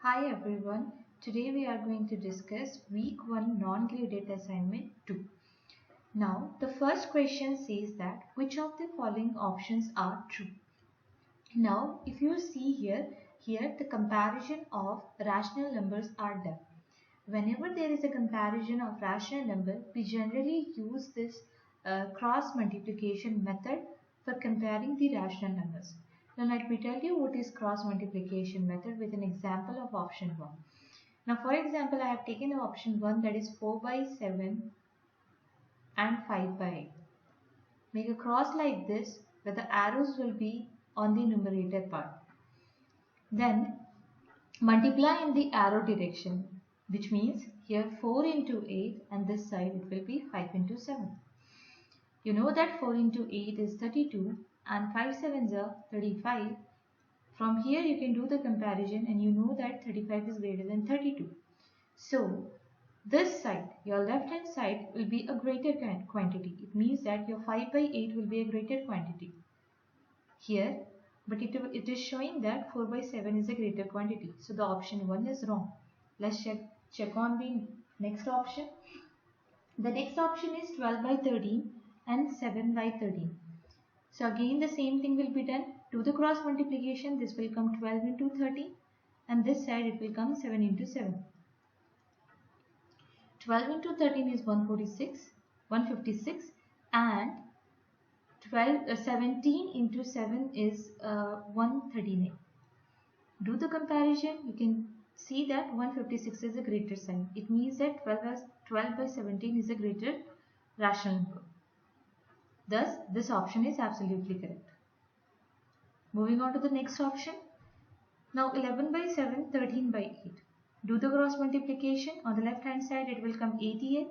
Hi everyone, today we are going to discuss week 1 non-graded assignment 2. Now the first question says that which of the following options are true. Now if you see here the comparison of rational numbers are done. Whenever there is a comparison of rational number, we generally use this cross multiplication method for comparing the rational numbers. Now let me tell you what is cross multiplication method with an example of option 1. Now for example, I have taken option 1, that is 4 by 7 and 5 by 8. Make a cross like this where the arrows will be on the numerator part. Then multiply in the arrow direction, which means here 4 into 8 and this side it will be 5 into 7. You know that 4 into 8 is 32 and 5 sevens are 35. From here you can do the comparison and you know that 35 is greater than 32. So this side, your left hand side, will be a greater quantity. It means that your 5 by 8 will be a greater quantity here, but it is showing that 4 by 7 is a greater quantity. So the option 1 is wrong. Let's check on the next option. The next option is 12 by 13 and 7 by 13. So again the same thing will be done. Do the cross multiplication. This will come 12 into 13 and this side it will come 7 into 7. 12 into 13 is 156 and 17 into 7 is 139. Do the comparison. You can see that 156 is a greater sign. It means that 12 by 17 is a greater rational number. Thus, this option is absolutely correct. Moving on to the next option. Now 11 by 7, 13 by 8. Do the cross multiplication. On the left hand side it will come 88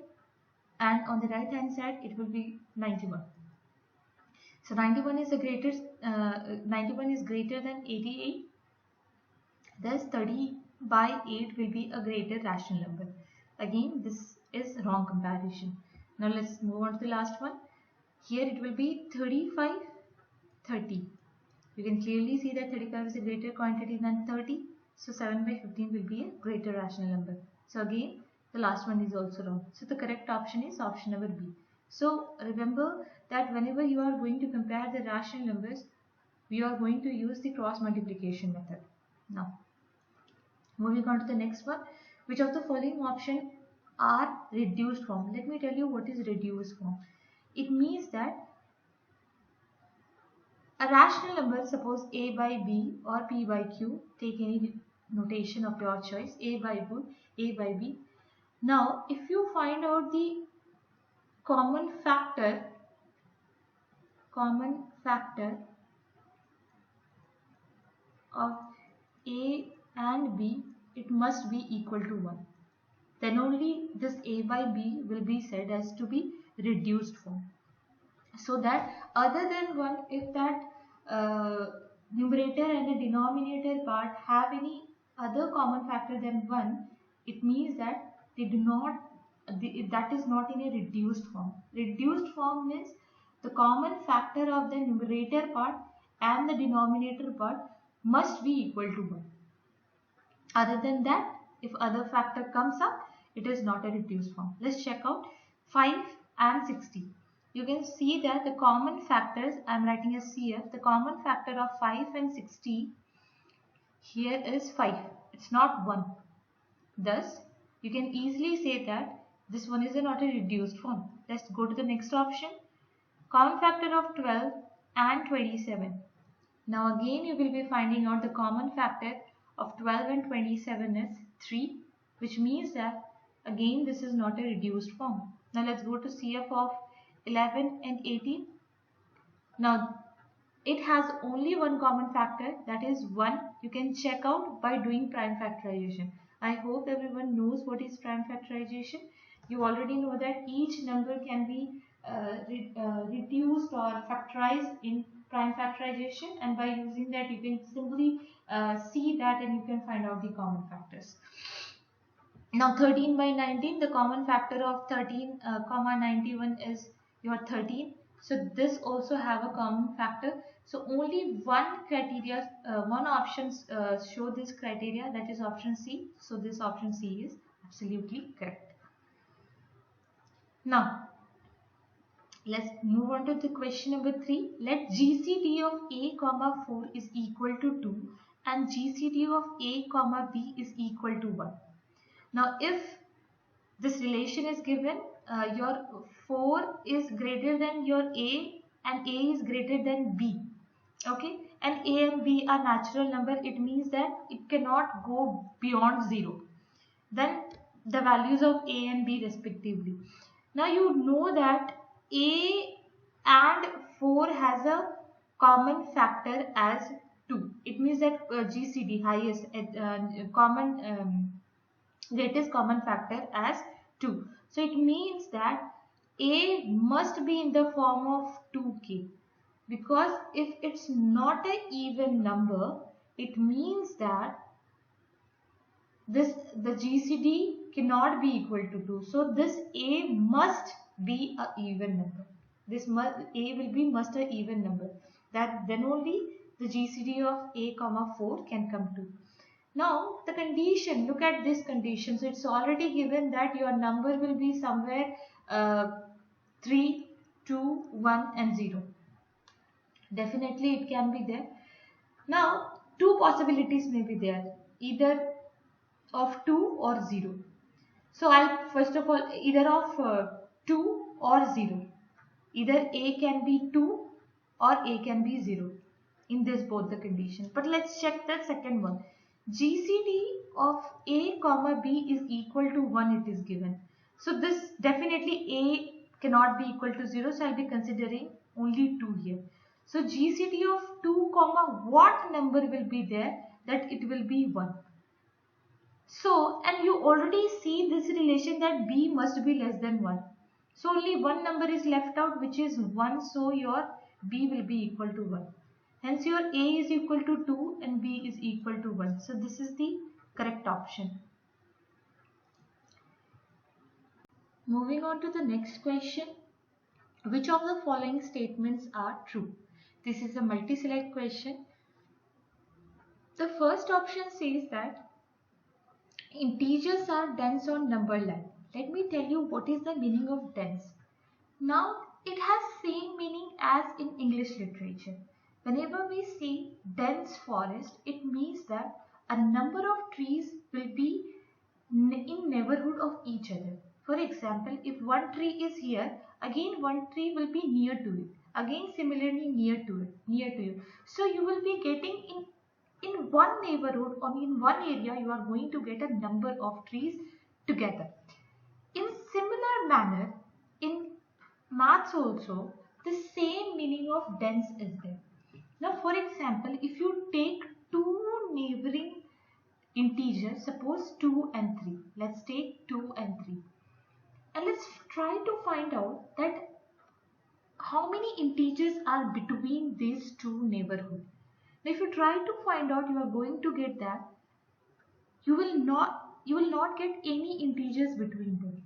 and on the right hand side it will be 91. So 91 is greater than 88. Thus 30 by 8 will be a greater rational number. Again this is wrong comparison. Now let's move on to the last one. Here it will be 35, 30. You can clearly see that 35 is a greater quantity than 30. So 7 by 15 will be a greater rational number. So again the last one is also wrong. So the correct option is option number B. So remember that whenever you are going to compare the rational numbers, we are going to use the cross multiplication method. Now moving on to the next one. Which of the following options are reduced form? Let me tell you what is reduced form. It means that a rational number, suppose a by b or p by q, take any notation of your choice, a by b. Now if you find out the common factor of a and b, it must be equal to 1. Then only this a by b will be said as to be reduced form. So that other than 1, if that numerator and the denominator part have any other common factor than 1, it means that that is not in a reduced form. Reduced form means the common factor of the numerator part and the denominator part must be equal to 1. Other than that, if other factor comes up, it is not a reduced form. Let's check out 5 and 60. You can see that the common factors, I am writing as CF, the common factor of 5 and 60 here is 5. It's not 1. Thus, you can easily say that this one is not a reduced form. Let's go to the next option. Common factor of 12 and 27. Now again you will be finding out the common factor of 12 and 27 is 3, which means that again this is not a reduced form. Now let's go to CF of 11 and 18. Now it has only one common factor, that is 1. You can check out by doing prime factorization. I hope everyone knows what is prime factorization. You already know that each number can be reduced or factorized in prime factorization, and by using that you can simply see that and you can find out the common factors. Now 13 by 19, the common factor of 13, 91 is your 13. So this also have a common factor, So only one criteria, one option show this criteria, that is option C. So this option C is absolutely correct. Now let's move on to the question number 3. Let GCD of A comma 4 is equal to 2 and GCD of A comma B is equal to 1. Now if this relation is given, your 4 is greater than your A and A is greater than B. Okay, and A and B are natural number, it means that it cannot go beyond 0. Then the values of A and B respectively. Now you know that A and 4 has a common factor as 2. It means that GCD highest greatest common factor as 2. So it means that A must be in the form of 2k, because if it's not an even number, it means that the GCD cannot be equal to 2. So this A must be a even number. A will be must a even number. That then only the GCD of A comma 4 can come to. Now the condition, look at this condition. So it's already given that your number will be somewhere 3, 2, 1 and 0. Definitely it can be there. Now two possibilities may be there, either of 2 or 0. So I'll first of all either of 2 or 0. Either A can be 2 or A can be 0 in this both the conditions. But let's check the second one. GCD of A comma B is equal to 1, it is given. So this definitely A cannot be equal to 0, so I'll be considering only 2 here. So GCD of 2 comma what number will be there? That it will be 1. So, and you already see this relation that B must be less than 1. So only one number is left out, which is 1. So your B will be equal to 1. Hence your A is equal to 2 and B is equal to 1. So this is the correct option. Moving on to the next question. Which of the following statements are true? This is a multi-select question. The first option says that integers are dense on number line. Let me tell you what is the meaning of dense. Now it has same meaning as in English literature. Whenever we see dense forest, it means that a number of trees will be in neighborhood of each other. For example, if one tree is here, again one tree will be near to it. Again similarly near to you. So you will be getting in one neighborhood or in one area, you are going to get a number of trees together. In similar manner, in maths also, the same meaning of dense is there. Now for example, if you take two neighboring integers, suppose 2 and 3. Let's take 2 and 3. And let's try to find out that how many integers are between these two neighborhoods. Now if you try to find out, you are going to get that you will not get any integers between them.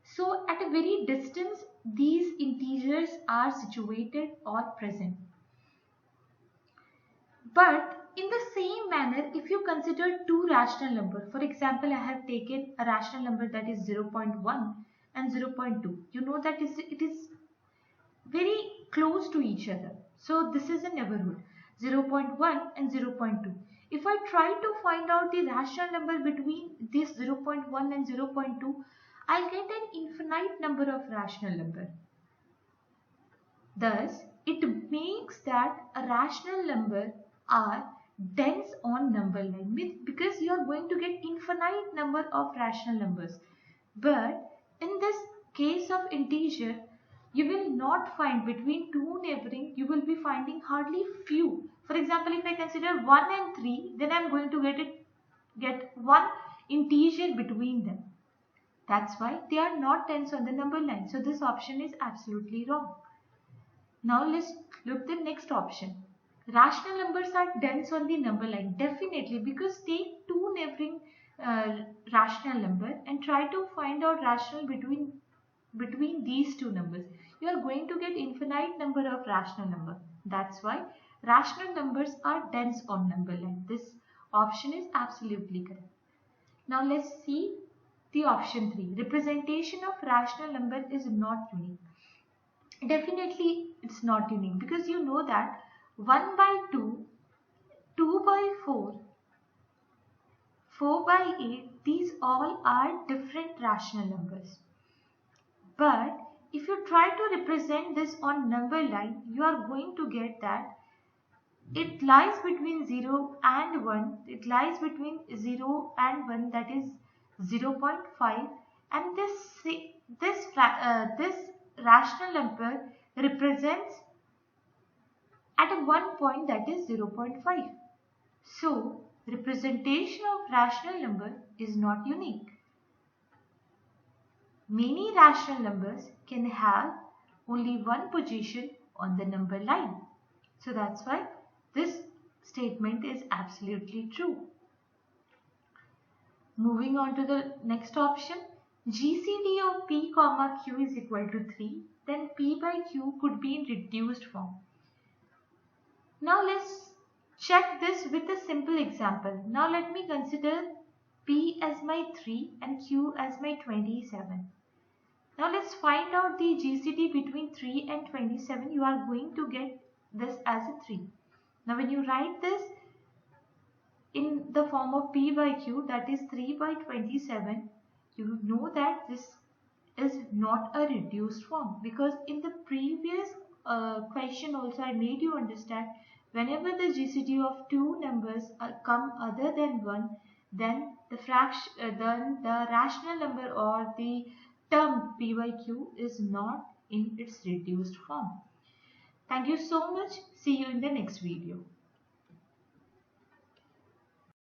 So at a very distance, these integers are situated or present. But in the same manner, if you consider two rational numbers, for example, I have taken a rational number that is 0.1 and 0.2. You know that it is very close to each other. So this is a neighborhood, 0.1 and 0.2. If I try to find out the rational number between this 0.1 and 0.2, I'll get an infinite number of rational number. Thus, it makes that a rational number are dense on number line, because you are going to get infinite number of rational numbers. But in this case of integer, you will not find between two neighboring, you will be finding hardly few. For example, if I consider 1 and 3, then I am going to get one integer between them. That's why they are not dense on the number line. So this option is absolutely wrong. Now let's look at the next option. Rational numbers are dense on the number line. Definitely, because take two neighboring rational number and try to find out rational between between these two numbers, you are going to get infinite number of rational number. That's why rational numbers are dense on number line. This option is absolutely correct. Now let's see the option 3. Representation of rational number is not unique. Definitely it's not unique, because you know that 1 by 2, 2 by 4, 4 by 8, these all are different rational numbers. But if you try to represent this on number line, you are going to get that it lies between 0 and 1. It lies between 0 and 1, that is 0.5, and this rational number represents at one point, that is 0.5. So representation of rational number is not unique. Many rational numbers can have only one position on the number line. So that's why this statement is absolutely true. Moving on to the next option, GCD of P comma Q is equal to 3, then P by Q could be in reduced form. Now let's check this with a simple example. Now let me consider P as my 3 and Q as my 27. Now let's find out the GCD between 3 and 27. You are going to get this as a 3. Now when you write this in the form of P by Q, that is 3 by 27, you know that this is not a reduced form, because in the previous question also I made you understand, whenever the GCD of two numbers come other than 1, then the rational number or the term P by Q is not in its reduced form. Thank you so much. See you in the next video.